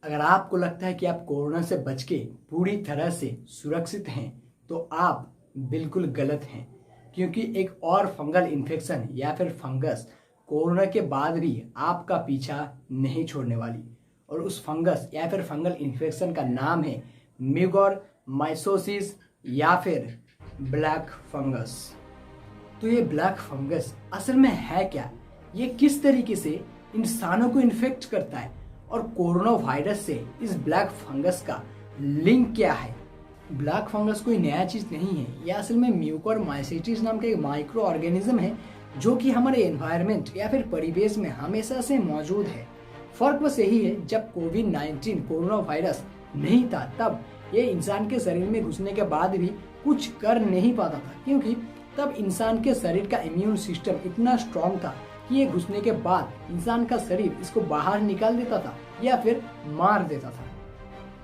अगर आपको लगता है कि आप कोरोना से बच के पूरी तरह से सुरक्षित हैं तो आप बिल्कुल गलत हैं, क्योंकि एक और फंगल इन्फेक्शन या फिर फंगस कोरोना के बाद भी आपका पीछा नहीं छोड़ने वाली। और उस फंगस या फिर फंगल इन्फेक्शन का नाम है म्यूकोरमाइकोसिस या फिर ब्लैक फंगस। तो ये ब्लैक फंगस असल में है क्या, ये किस तरीके से इंसानों को इन्फेक्ट करता है और कोरोना वायरस से इस ब्लैक फंगस का लिंक क्या है। ब्लैक फंगस कोई नया चीज नहीं है, यह असल में म्यूकोरमाइकोसिस नाम का एक माइक्रो ऑर्गेनिज्म है जो कि हमारे एनवायरनमेंट या फिर परिवेश में हमेशा से मौजूद है। फर्क बस यही है, जब कोविड-19 कोरोना वायरस नहीं था तब ये इंसान के शरीर में घुसने के बाद भी कुछ कर नहीं पाता था, क्योंकि तब इंसान के शरीर का इम्यून सिस्टम इतना स्ट्रांग था कि ये घुसने के बाद इंसान का शरीर इसको बाहर निकाल देता था या फिर मार देता था।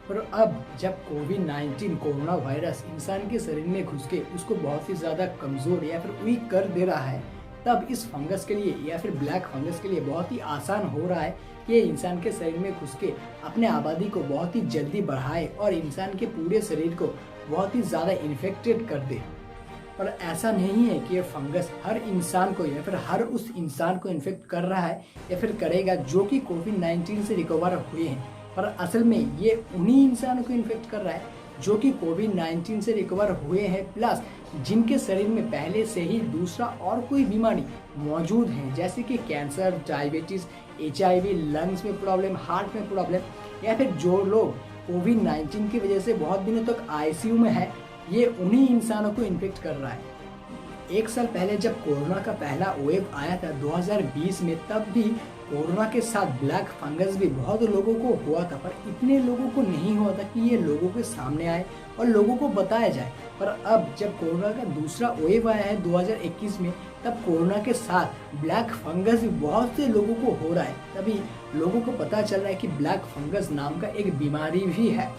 पर अब जब कोविड-19 कोरोना वायरस इंसान के शरीर में घुस के उसको बहुत ही ज्यादा कमजोर या फिर वीक कर दे रहा है, तब इस फंगस के लिए या फिर ब्लैक फंगस के लिए बहुत ही आसान हो रहा है कि ये इंसान के शरीर में घुस के अपने आबादी को बहुत ही जल्दी बढ़ाए और इंसान के पूरे शरीर को बहुत ही ज्यादा इन्फेक्टेड कर दे। पर ऐसा नहीं है कि ये फंगस हर इंसान को या फिर हर उस इंसान को इन्फेक्ट कर रहा है या फिर करेगा जो कि कोविड-19 से रिकवर हुए हैं, पर असल में ये उन्हीं इंसानों को इन्फेक्ट कर रहा है जो कि कोविड-19 से रिकवर हुए हैं, प्लस जिनके शरीर में पहले से ही दूसरा और कोई बीमारी मौजूद है, जैसे कि कैंसर, डायबिटीज, HIV, लंग्स में प्रॉब्लम, हार्ट में प्रॉब्लम, या फिर जो लोग कोविड-19 की वजह से बहुत दिनों तक ICU में है, ये उन्हीं इंसानों को इन्फेक्ट कर रहा है। एक साल पहले जब कोरोना का पहला वेव आया था 2020 में, तब भी कोरोना के साथ ब्लैक फंगस भी बहुत लोगों को हुआ था, पर इतने लोगों को नहीं हुआ था कि ये लोगों के सामने आए और लोगों को बताया जाए। पर अब जब कोरोना का दूसरा वेव आया है 2021 में, तब कोरोना के साथ ब्लैक फंगस भी बहुत से लोगों को हो रहा है। तभी लोगों को पता चल रहा है कि ब्लैक फंगस नाम का एक बीमारी भी है।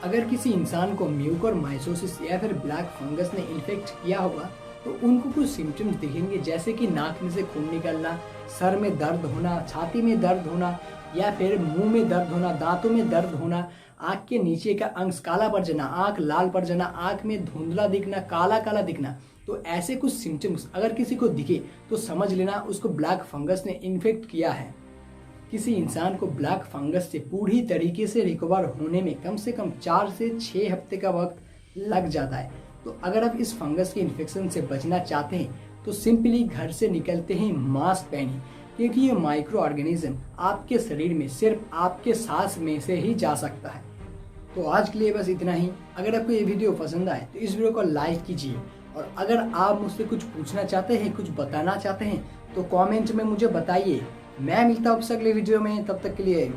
अगर किसी इंसान को म्यूकोरमाइकोसिस या फिर ब्लैक फंगस ने इन्फेक्ट किया होगा तो उनको कुछ सिम्टम्स दिखेंगे, जैसे कि नाक में से खून निकलना, सर में दर्द होना, छाती में दर्द होना, या फिर मुंह में दर्द होना, दांतों में दर्द होना, आँख के नीचे का अंश काला पड़ जाना, आँख लाल पड़ जाना, आँख में धुंधला दिखना, काला काला दिखना। तो ऐसे कुछ सिम्टम्स अगर किसी को दिखे तो समझ लेना उसको ब्लैक फंगस ने इन्फेक्ट किया है। किसी इंसान को ब्लैक फंगस से पूरी तरीके से रिकवर होने में कम से कम 4 से 6 हफ्ते का वक्त लग जाता है। तो अगर आप इस फंगस के इन्फेक्शन से बचना चाहते हैं तो सिंपली घर से निकलते ही मास्क पहनिए, क्योंकि ये माइक्रो ऑर्गेनिज्म आपके शरीर में सिर्फ आपके सांस में से ही जा सकता है। तो आज के लिए बस इतना ही। अगर आपको ये वीडियो पसंद आए तो इस वीडियो को लाइक कीजिए, और अगर आप मुझसे कुछ पूछना चाहते हैं, कुछ बताना चाहते हैं, तो कॉमेंट में मुझे बताइए। मैं मिलता हूँ आपसे अगले वीडियो में, तब तक के लिए